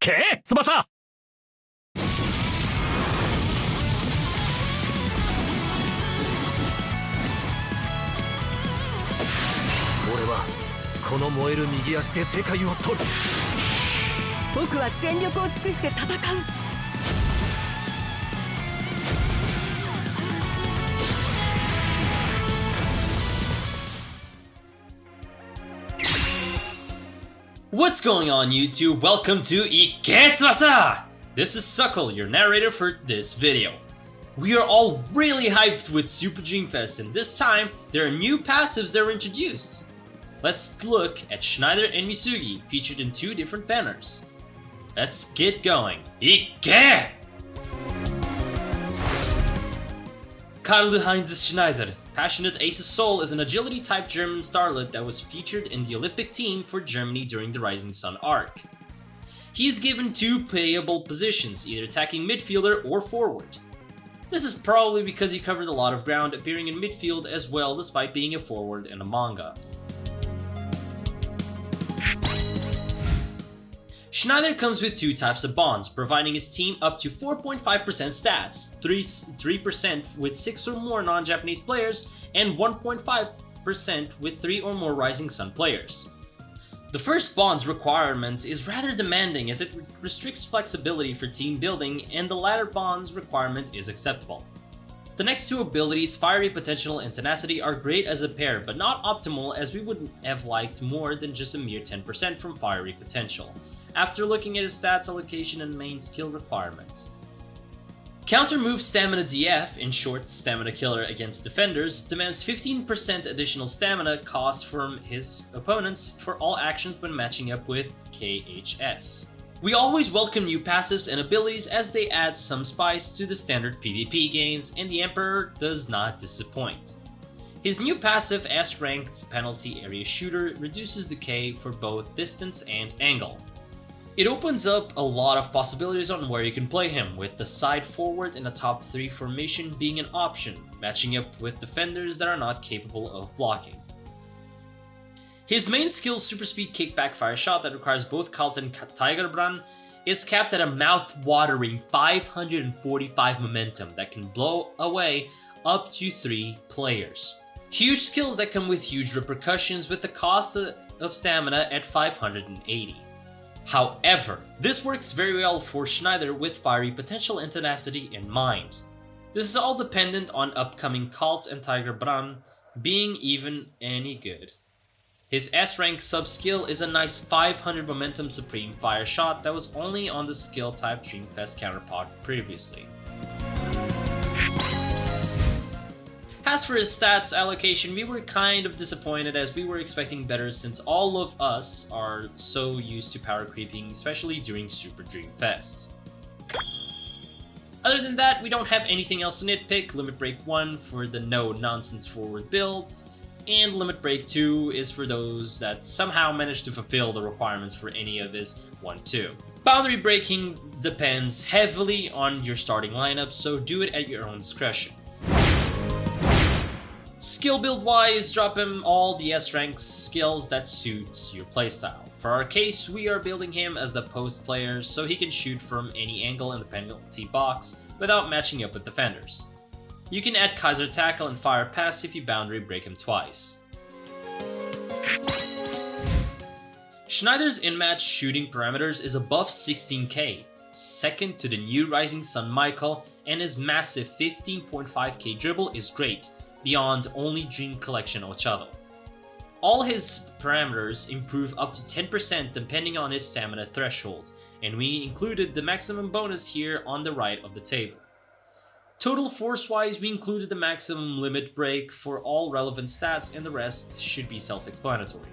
け翼。俺はこの燃える右足で世界を取る。僕は全力を尽くして戦う。What's going on, YouTube? Welcome to Tsubasa! This is Succle, your narrator for this video. We are all really hyped with Super Dreamfest, and this time there are new passives that were introduced. Let's look at Schneider and Misugi, featured in two different banners. Let's get going. Ike! Karl-Heinz Schneider, passionate ace of soul, is an agility-type German starlet that was featured in the Olympic team for Germany during the Rising Sun arc. He is given two playable positions, either attacking midfielder or forward. This is probably because he covered a lot of ground, appearing in midfield as well despite being a forward in a manga. Schneider comes with two types of bonds, providing his team up to 4.5% stats, 3% with 6 or more non-Japanese players, and 1.5% with 3 or more Rising Sun players. The first bond's requirements is rather demanding as it restricts flexibility for team building, and the latter bond's requirement is acceptable. The next two abilities, Fiery Potential and Tenacity, are great as a pair, but not optimal as we would have liked more than just a mere 10% from Fiery Potential, after looking at his stats allocation and main skill requirement. Counter move Stamina DF, in short Stamina Killer against defenders, demands 15% additional stamina cost from his opponents for all actions when matching up with KHS. We always welcome new passives and abilities as they add some spice to the standard PvP games, and the Emperor does not disappoint. His new passive S-ranked penalty area shooter reduces decay for both distance and angle. It opens up a lot of possibilities on where you can play him, with the side forward and a top 3 formation being an option, matching up with defenders that are not capable of blocking. His main skill, Super Speed Kickback Fire Shot, that requires both Kults and Tigerbrand, is capped at a mouth-watering 545 momentum that can blow away up to 3 players. Huge skills that come with huge repercussions, with the cost of stamina at 580. However, this works very well for Schneider with Fiery Potential and Tenacity in mind. This is all dependent on upcoming Cults and Tigerbrand being even any good. His S-rank sub-skill is a nice 500 momentum Supreme Fire Shot that was only on the skill type Dreamfest counterpart previously. As for his stats allocation, we were kind of disappointed as we were expecting better since all of us are so used to power creeping, especially during Super Dreamfest. Other than that, we don't have anything else to nitpick. Limit Break 1 for the no-nonsense forward build, and Limit Break 2 is for those that somehow managed to fulfill the requirements for any of his 1-2. Boundary breaking depends heavily on your starting lineup, so do it at your own discretion. Skill build wise, drop him all the S-rank skills that suits your playstyle. For our case, we are building him as the post player so he can shoot from any angle in the penalty box without matching up with defenders. You can add Kaiser Tackle and Fire Pass if you boundary break him twice. Schneider's in-match shooting parameters is above 16k, second to the new Rising Sun Michael, and his massive 15.5k dribble is great, beyond only Dream Collection Ochado. All his parameters improve up to 10% depending on his stamina threshold, and we included the maximum bonus here on the right of the table. Total force-wise, we included the maximum limit break for all relevant stats, and the rest should be self-explanatory.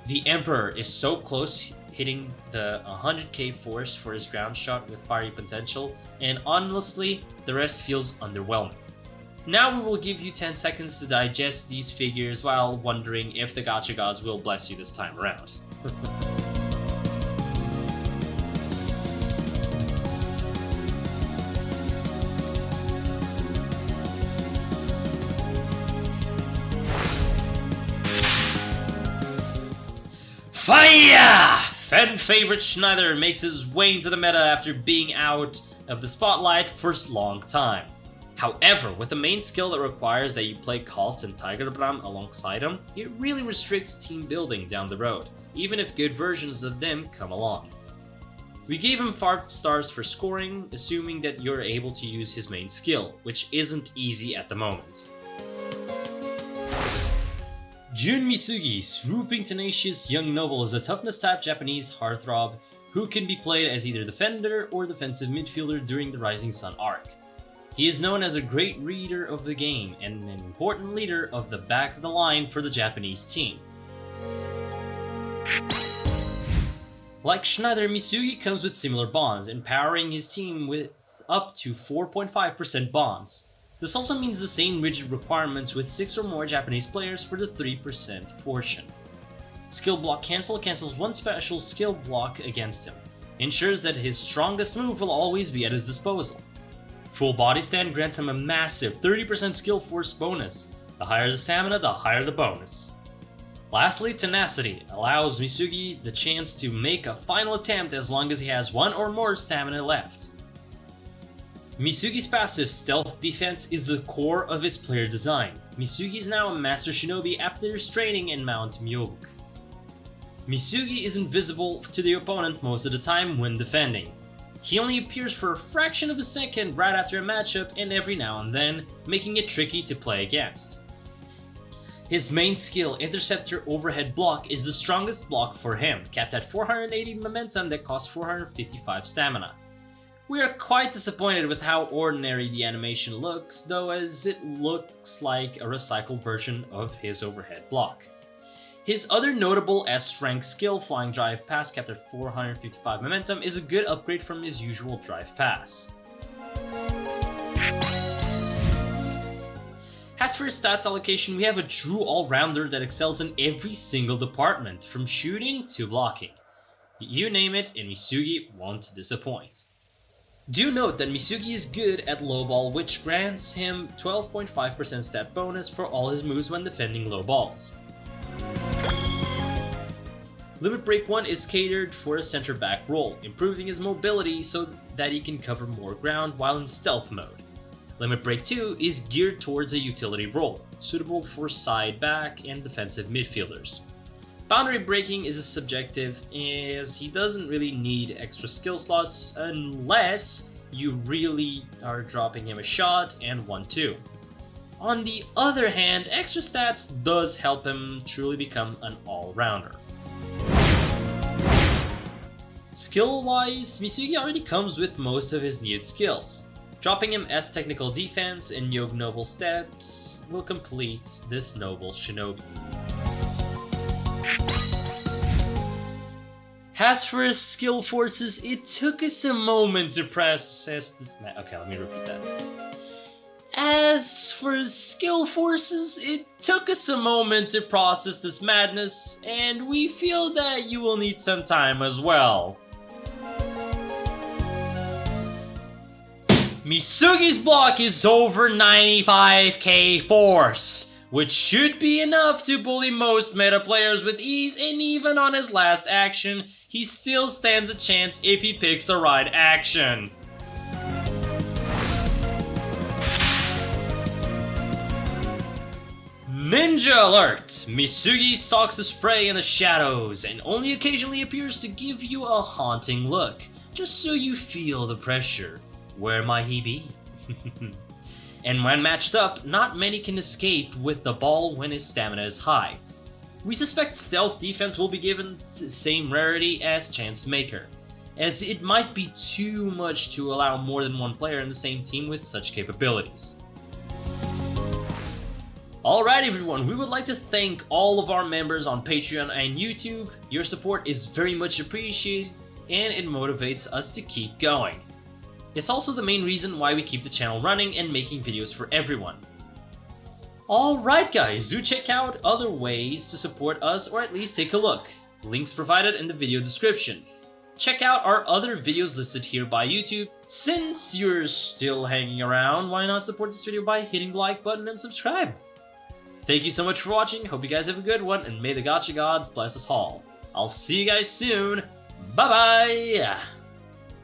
The Emperor is so close, hitting the 100k force for his ground shot with Fiery Potential, and honestly, the rest feels underwhelming. Now we will give you 10 seconds to digest these figures while wondering if the Gacha Gods will bless you this time around. Fire! Fan favorite Schneider makes his way into the meta after being out of the spotlight for a long time. However, with a main skill that requires that you play Kalt and Tigerbram alongside him, it really restricts team building down the road, even if good versions of them come along. We gave him 5 stars for scoring, assuming that you're able to use his main skill, which isn't easy at the moment. Jun Misugi, swooping tenacious young noble, is a toughness type Japanese heartthrob who can be played as either defender or defensive midfielder during the Rising Sun arc. He is known as a great reader of the game and an important leader of the back of the line for the Japanese team. Like Schneider, Misugi comes with similar bonds, empowering his team with up to 4.5% bonds. This also means the same rigid requirements with 6 or more Japanese players for the 3% portion. Skill block cancel cancels one special skill block against him, ensures that his strongest move will always be at his disposal. Full body stand grants him a massive 30% skill force bonus. The higher the stamina, the higher the bonus. Lastly, tenacity allows Misugi the chance to make a final attempt as long as he has 1 or more stamina left. Misugi's passive stealth defense is the core of his player design. Misugi is now a master shinobi after his training in Mount Myobuk. Misugi is invisible to the opponent most of the time when defending. He only appears for a fraction of a second right after a matchup and every now and then, making it tricky to play against. His main skill, Interceptor Overhead Block, is the strongest block for him, capped at 480 momentum that costs 455 stamina. We are quite disappointed with how ordinary the animation looks, though, as it looks like a recycled version of his overhead block. His other notable S-rank skill, Flying Drive Pass, capped at 455 momentum, is a good upgrade from his usual Drive Pass. As for his stats allocation, we have a true all-rounder that excels in every single department, from shooting to blocking. You name it, and Misugi won't disappoint. Do note that Misugi is good at low ball, which grants him 12.5% stat bonus for all his moves when defending low balls. Limit Break 1 is catered for a center back role, improving his mobility so that he can cover more ground while in stealth mode. Limit Break 2 is geared towards a utility role, suitable for side back and defensive midfielders. Boundary breaking is subjective, as he doesn't really need extra skill slots unless you really are dropping him a shot and 1-2. On the other hand, extra stats does help him truly become an all-rounder. Skill-wise, Misugi already comes with most of his needed skills. Dropping him S Technical Defense and Yog Noble Steps will complete this noble shinobi. As for his skill forces, it took us a moment to process this okay, let me repeat that. As for his skill forces, it took us a moment to process this madness, and we feel that you will need some time as well. Misugi's block is over 95k force, which should be enough to bully most meta players with ease, and even on his last action, he still stands a chance if he picks the right action. Ninja alert! Misugi stalks his prey in the shadows and only occasionally appears to give you a haunting look, just so you feel the pressure. Where might he be? And when matched up, not many can escape with the ball when his stamina is high. We suspect Stealth Defense will be given the same rarity as Chance Maker, as it might be too much to allow more than one player in the same team with such capabilities. Alright everyone, we would like to thank all of our members on Patreon and YouTube. Your support is very much appreciated and it motivates us to keep going. It's also the main reason why we keep the channel running and making videos for everyone. Alright guys, do check out other ways to support us or at least take a look. Links provided in the video description. Check out our other videos listed here by YouTube. Since you're still hanging around, why not support this video by hitting the like button and subscribe? Thank you so much for watching, hope you guys have a good one, and may the gacha gods bless us all. I'll see you guys soon. Bye bye!